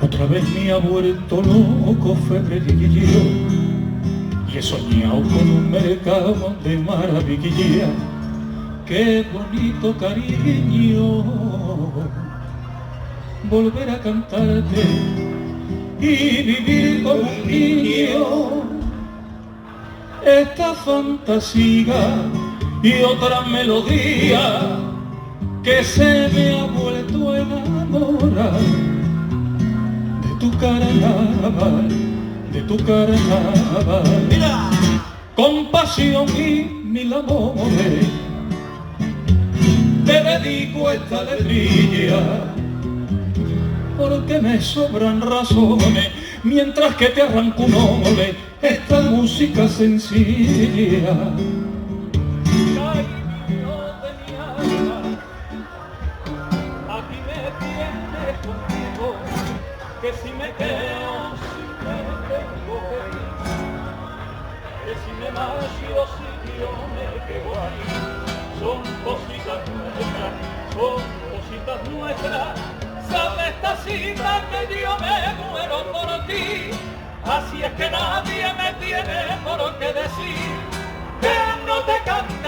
Otra vez me ha vuelto loco febrero y he soñado con un mercado de maravilla. Qué bonito cariño volver a cantarte y vivir como un niño esta fantasía y otra melodía que se me ha vuelto a enamorar de tu carnaval, de tu carnaval. ¡Mira! Con pasión y mil amores te dedico esta letrilla porque me sobran razones mientras que te arranco un ole esta música sencilla. Cariño de mi alma, aquí me tienes contigo, que si me quedo, si me tengo que ir, que si me marcho, si yo me quedo ahí, son cositas nuestras, sabe esta cita que yo me muero por ti, así es que nadie me tiene por qué decir que no te canto.